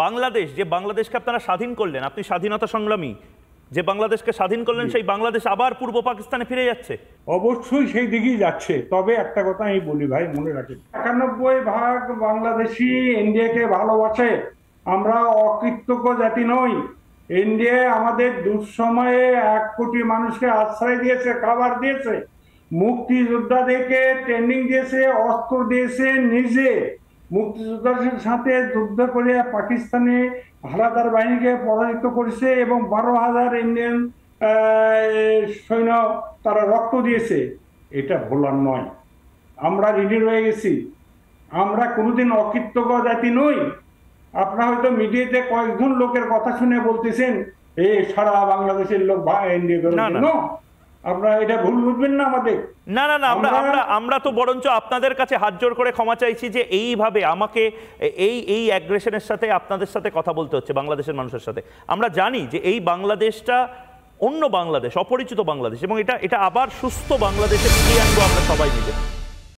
বাংলাদেশ, যে বাংলাদেশকে আপনারা স্বাধীন করলেন, আপনি স্বাধীনতা সংগ্রামী, যে বাংলাদেশকে স্বাধীন করলেন সেই বাংলাদেশ আবার পূর্ব পাকিস্তানে ফিরে যাচ্ছে। অবশ্যই সেই দিকেই যাচ্ছে। তবে একটা কথা আমি বলি ভাই, মনে রাখেন 91% বাংলাদেশি ইন্ডিয়াকে ভালোবাসে। আমরা অকৃতজ্ঞ জাতি নই। ইন্ডিয়া আমাদের দুঃসময়ে 1 কোটি মানুষকে আশ্রয় দিয়েছে, খাবার দিয়েছে, মুক্তিযোদ্ধাদেরকে ট্রেনিং দিয়েছে, অস্ত্র দিয়েছে, নিজে মুক্তিযোদ্ধাদের সাথে যুদ্ধ করে পাকিস্তানি হানাদার বাহিনীকে পরাজিত করেছে এবং 12,000 ইন্ডিয়ান সৈন্য তারা রক্ত দিয়েছে। এটা ভোলার নয়। আমরা ঋণী রয়ে গেছি। আমরা কোনোদিন অকৃতজ্ঞ জাতি নই। আপনারা হয়তো মিডিয়াতে কয়েকজন লোকের কথা শুনে বলতেছেন সারা বাংলাদেশের লোক ইন্ডিয়া বেরোবে। আপনারা এটা ভুল বুঝবেন না আমাদের। না না না, আমরা তো বরঞ্চ আপনাদের কাছে হাত জোর করে ক্ষমা চাইছি যে এইভাবে আমাকে এই অ্যাগ্রেশনের সাথে আপনাদের সাথে কথা বলতে হচ্ছে বাংলাদেশের মানুষের সাথে। আমরা জানি যে এই বাংলাদেশটা অন্য বাংলাদেশ, অপরিচিত বাংলাদেশ, এবং এটা আবার সুস্থ বাংলাদেশে ফিরিয়ে আনবো আমরা সবাই মিলে।